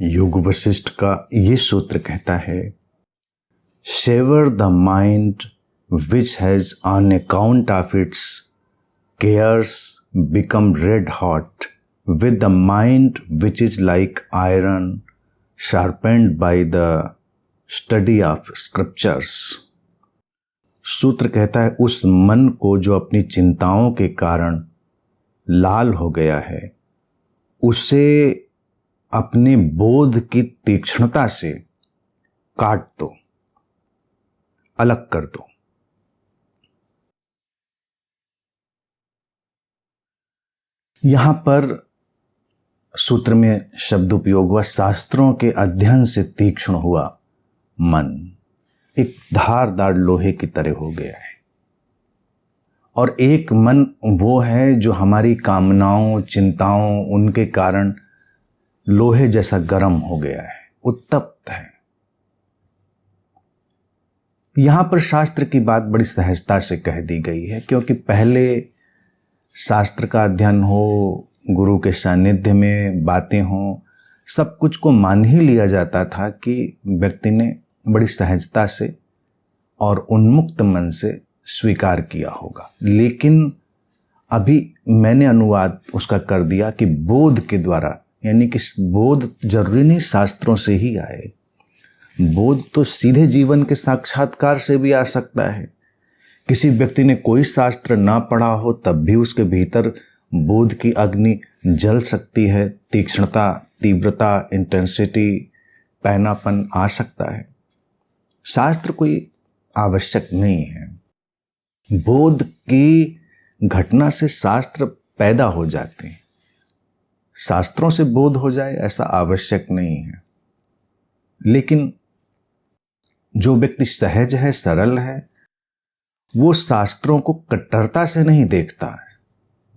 योग वशिष्ठ का ये सूत्र कहता है, sever the mind which has on account of its cares become red hot with the mind which is like iron sharpened by the study of scriptures. सूत्र कहता है, उस मन को जो अपनी चिंताओं के कारण लाल हो गया है, उसे अपने बोध की तीक्ष्णता से काट दो, अलग कर दो। यहां पर सूत्र में शब्द उपयोग हुआ, शास्त्रों के अध्ययन से तीक्ष्ण हुआ मन एक धारदार लोहे की तरह हो गया है। और एक मन वो है जो हमारी कामनाओं, चिंताओं, उनके कारण लोहे जैसा गर्म हो गया है, उत्तप्त है। यहां पर शास्त्र की बात बड़ी सहजता से कह दी गई है, क्योंकि पहले शास्त्र का अध्ययन हो, गुरु के सानिध्य में बातें हों, सब कुछ को मान ही लिया जाता था कि व्यक्ति ने बड़ी सहजता से और उन्मुक्त मन से स्वीकार किया होगा। लेकिन अभी मैंने अनुवाद उसका कर दिया कि बोध के द्वारा, यानी कि बोध जरूरी नहीं शास्त्रों से ही आए, बोध तो सीधे जीवन के साक्षात्कार से भी आ सकता है। किसी व्यक्ति ने कोई शास्त्र ना पढ़ा हो तब भी उसके भीतर बोध की अग्नि जल सकती है, तीक्ष्णता, तीव्रता, इंटेंसिटी, पैनापन आ सकता है। शास्त्र कोई आवश्यक नहीं है। बोध की घटना से शास्त्र पैदा हो जाते हैं, शास्त्रों से बोध हो जाए ऐसा आवश्यक नहीं है। लेकिन जो व्यक्ति सहज है, सरल है, वो शास्त्रों को कट्टरता से नहीं देखता,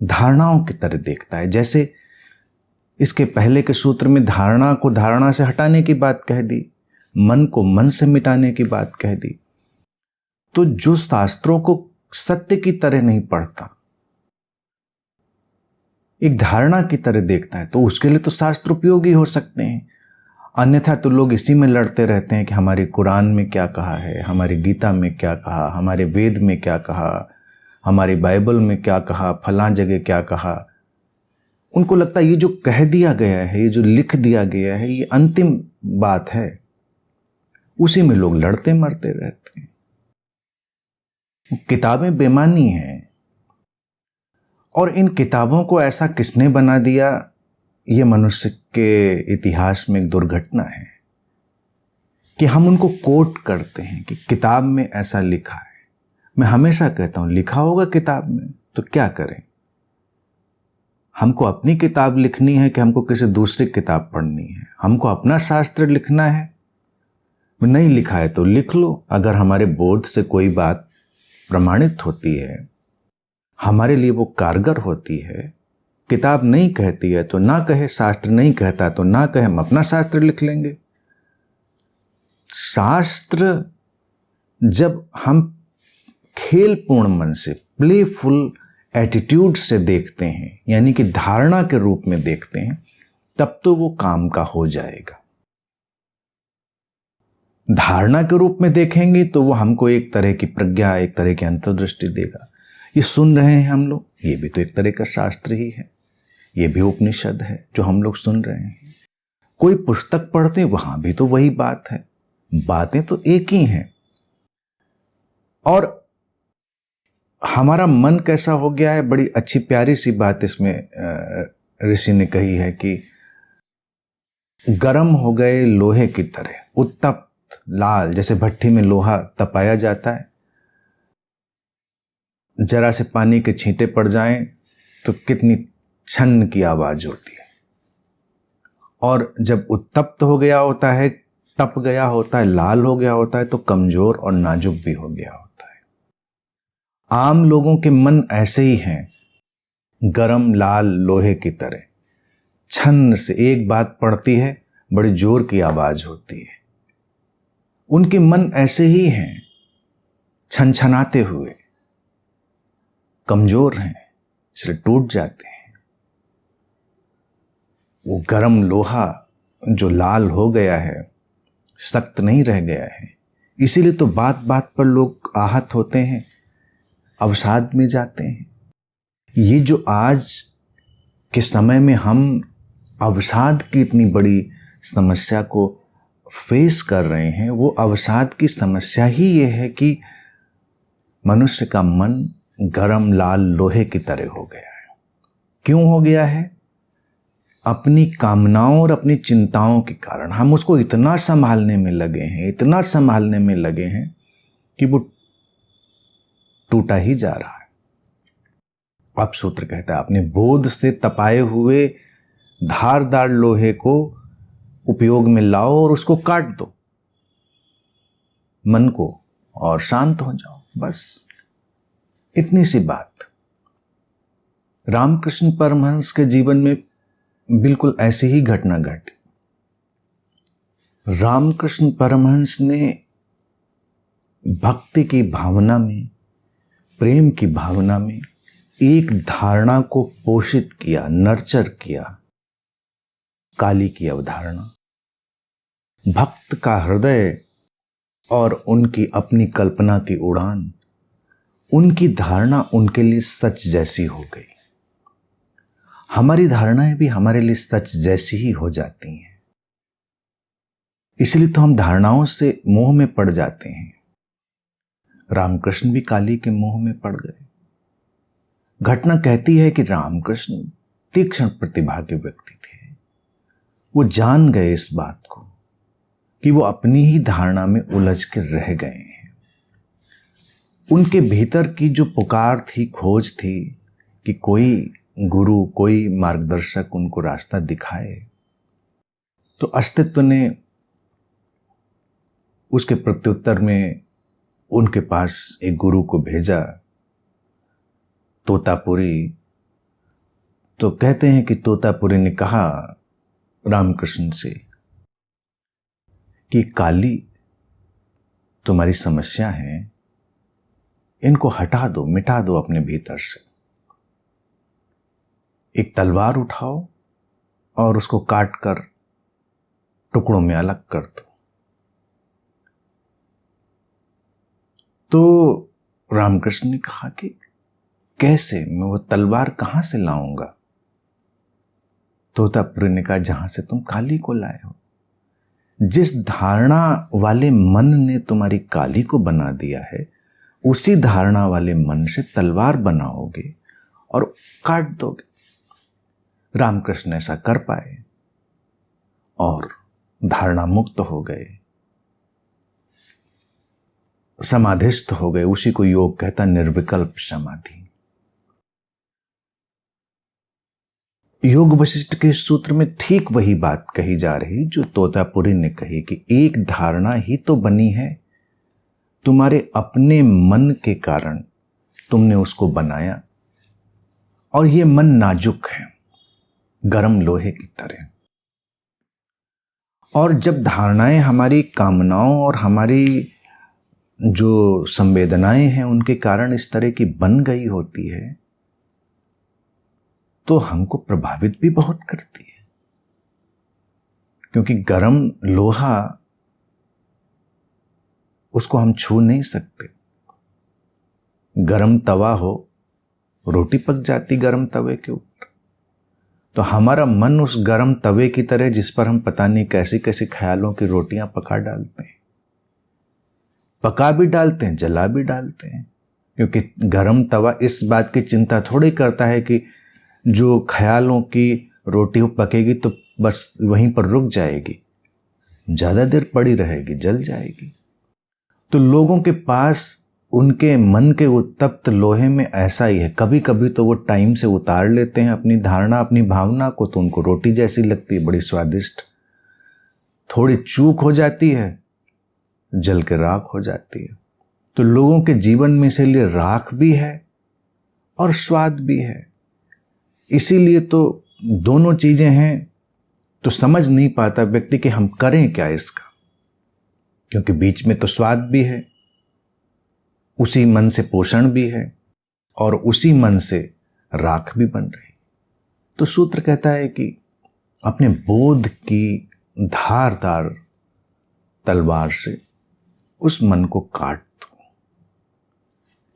धारणाओं की तरह देखता है। जैसे इसके पहले के सूत्र में धारणा को धारणा से हटाने की बात कह दी, मन को मन से मिटाने की बात कह दी। तो जो शास्त्रों को सत्य की तरह नहीं पढ़ता, एक धारणा की तरह देखता है, तो उसके लिए तो शास्त्र उपयोगी हो सकते हैं। अन्यथा तो लोग इसी में लड़ते रहते हैं कि हमारे कुरान में क्या कहा है, हमारी गीता में क्या कहा, हमारे वेद में क्या कहा, हमारी बाइबल में क्या कहा, फलां जगह क्या कहा। उनको लगता है ये जो कह दिया गया है, ये जो लिख दिया गया है, ये अंतिम बात है। उसी में लोग लड़ते मरते रहते हैं। किताबें बेमानी हैं, और इन किताबों को ऐसा किसने बना दिया, ये मनुष्य के इतिहास में एक दुर्घटना है कि हम उनको कोट करते हैं कि किताब में ऐसा लिखा है। मैं हमेशा कहता हूं, लिखा होगा किताब में तो क्या करें? हमको अपनी किताब लिखनी है कि हमको किसी दूसरी किताब पढ़नी है? हमको अपना शास्त्र लिखना है। नहीं लिखा है तो लिख लो। अगर हमारे बोध से कोई बात प्रमाणित होती है, हमारे लिए वो कारगर होती है, किताब नहीं कहती है तो ना कहे, शास्त्र नहीं कहता तो ना कहे, हम अपना शास्त्र लिख लेंगे। शास्त्र जब हम खेलपूर्ण मन से, प्लेफुल एटीट्यूड से देखते हैं, यानी कि धारणा के रूप में देखते हैं, तब तो वो काम का हो जाएगा। धारणा के रूप में देखेंगे तो वो हमको एक तरह की प्रज्ञा, एक तरह की अंतर्दृष्टि देगा। ये सुन रहे हैं हम लोग, ये भी तो एक तरह का शास्त्र ही है, ये भी उपनिषद है जो हम लोग सुन रहे हैं। कोई पुस्तक पढ़ते वहां भी तो वही बात है, बातें तो एक ही हैं। और हमारा मन कैसा हो गया है, बड़ी अच्छी प्यारी सी बात इसमें ऋषि ने कही है कि गर्म हो गए लोहे की तरह, उत्तप्त, लाल, जैसे भट्टी में लोहा तपाया जाता है, जरा से पानी के छींटे पड़ जाएं तो कितनी छन की आवाज होती है। और जब उत्तप्त हो गया होता है, तप गया होता है, लाल हो गया होता है, तो कमजोर और नाजुक भी हो गया होता है। आम लोगों के मन ऐसे ही हैं, गरम लाल लोहे की तरह। छन से एक बात पड़ती है, बड़ी जोर की आवाज होती है। उनके मन ऐसे ही हैं, छनछनाते हुए, कमजोर हैं, इसलिए टूट जाते हैं। वो गरम लोहा जो लाल हो गया है, सख्त नहीं रह गया है। इसीलिए तो बात बात पर लोग आहत होते हैं, अवसाद में जाते हैं। ये जो आज के समय में हम अवसाद की इतनी बड़ी समस्या को फेस कर रहे हैं, वो अवसाद की समस्या ही ये है कि मनुष्य का मन गरम लाल लोहे की तरह हो गया है। क्यों हो गया है? अपनी कामनाओं और अपनी चिंताओं के कारण हम उसको इतना संभालने में लगे हैं, इतना संभालने में लगे हैं कि वो टूटा ही जा रहा है। अब सूत्र कहता है, अपने बोध से तपाए हुए धारदार लोहे को उपयोग में लाओ और उसको काट दो मन को, और शांत हो जाओ। बस इतनी सी बात। रामकृष्ण परमहंस के जीवन में बिल्कुल ऐसी ही घटना घटी। रामकृष्ण परमहंस ने भक्ति की भावना में, प्रेम की भावना में एक धारणा को पोषित किया, नर्चर किया, काली की अवधारणा। भक्त का हृदय और उनकी अपनी कल्पना की उड़ान, उनकी धारणा उनके लिए सच जैसी हो गई। हमारी धारणाएं भी हमारे लिए सच जैसी ही हो जाती हैं। इसलिए तो हम धारणाओं से मोह में पड़ जाते हैं। रामकृष्ण भी काली के मोह में पड़ गए। घटना कहती है कि रामकृष्ण तीक्ष्ण प्रतिभा के व्यक्ति थे। वो जान गए इस बात को कि वो अपनी ही धारणा में उलझ के रह गए हैं। उनके भीतर की जो पुकार थी, खोज थी कि कोई गुरु, कोई मार्गदर्शक उनको रास्ता दिखाए, तो अस्तित्व ने उसके प्रत्युत्तर में उनके पास एक गुरु को भेजा, तोतापुरी। तो कहते हैं कि तोतापुरी ने कहा रामकृष्ण से कि काली तुम्हारी समस्या है, इनको हटा दो, मिटा दो अपने भीतर से। एक तलवार उठाओ और उसको काट कर टुकड़ों में अलग कर दो। तो रामकृष्ण ने कहा कि कैसे, मैं वो तलवार कहां से लाऊंगा? तोतापुरी ने कहा, जहां से तुम काली को लाए हो। जिस धारणा वाले मन ने तुम्हारी काली को बना दिया है, उसी धारणा वाले मन से तलवार बनाओगे और काट दोगे। रामकृष्ण ऐसा कर पाए और धारणा मुक्त हो गए, समाधिस्थ हो गए। उसी को योग कहता निर्विकल्प समाधि। योग वशिष्ठ के सूत्र में ठीक वही बात कही जा रही जो तोतापुरी ने कही कि एक धारणा ही तो बनी है, तुम्हारे अपने मन के कारण तुमने उसको बनाया, और ये मन नाजुक है, गरम लोहे की तरह। और जब धारणाएं हमारी कामनाओं और हमारी जो संवेदनाएं हैं उनके कारण इस तरह की बन गई होती है, तो हमको प्रभावित भी बहुत करती है। क्योंकि गरम लोहा, उसको हम छू नहीं सकते। गरम तवा हो, रोटी पक जाती गरम तवे के ऊपर। तो हमारा मन उस गरम तवे की तरह, जिस पर हम पता नहीं कैसी कैसी ख्यालों की रोटियां पका डालते हैं, पका भी डालते हैं, जला भी डालते हैं। क्योंकि गरम तवा इस बात की चिंता थोड़ी करता है कि जो ख्यालों की रोटी पकेगी तो बस वहीं पर रुक जाएगी, ज़्यादा देर पड़ी रहेगी, जल जाएगी। तो लोगों के पास उनके मन के उत्तप्त लोहे में ऐसा ही है। कभी कभी तो वो टाइम से उतार लेते हैं अपनी धारणा, अपनी भावना को, तो उनको रोटी जैसी लगती है, बड़ी स्वादिष्ट। थोड़ी चूक हो जाती है, जल के राख हो जाती है। तो लोगों के जीवन में इसीलिए राख भी है और स्वाद भी है। इसीलिए तो दोनों चीजें हैं, तो समझ नहीं पाता व्यक्ति कि हम करें क्या इसका। क्योंकि बीच में तो स्वाद भी है, उसी मन से पोषण भी है, और उसी मन से राख भी बन रही। तो सूत्र कहता है कि अपने बोध की धारदार तलवार से उस मन को काट दो,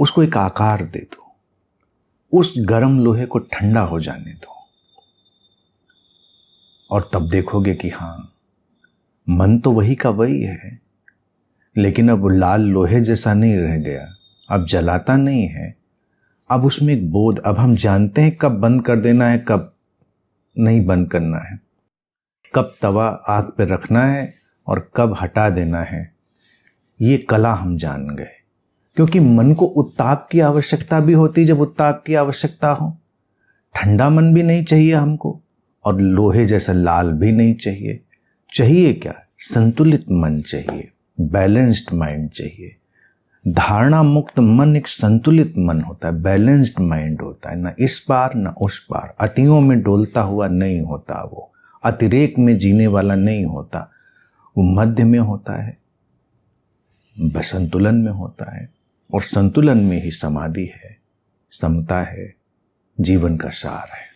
उसको एक आकार दे दो, उस गर्म लोहे को ठंडा हो जाने दो, और तब देखोगे कि हाँ, मन तो वही का वही है, लेकिन अब लाल लोहे जैसा नहीं रह गया, अब जलाता नहीं है, अब उसमें एक बोध, अब हम जानते हैं कब बंद कर देना है, कब नहीं बंद करना है, कब तवा आग पे रखना है और कब हटा देना है। ये कला हम जान गए, क्योंकि मन को उत्ताप की आवश्यकता भी होती, जब उत्ताप की आवश्यकता हो। ठंडा मन भी नहीं चाहिए हमको, और लोहे जैसा लाल भी नहीं चाहिए। चाहिए क्या? संतुलित मन चाहिए, बैलेंस्ड माइंड चाहिए। धारणा मुक्त मन एक संतुलित मन होता है, बैलेंस्ड माइंड होता है, ना इस पार ना उस पार, अतियों में डोलता हुआ नहीं होता, वो अतिरेक में जीने वाला नहीं होता, वो मध्य में होता है, संतुलन में होता है, और संतुलन में ही समाधि है, समता है, जीवन का सार है।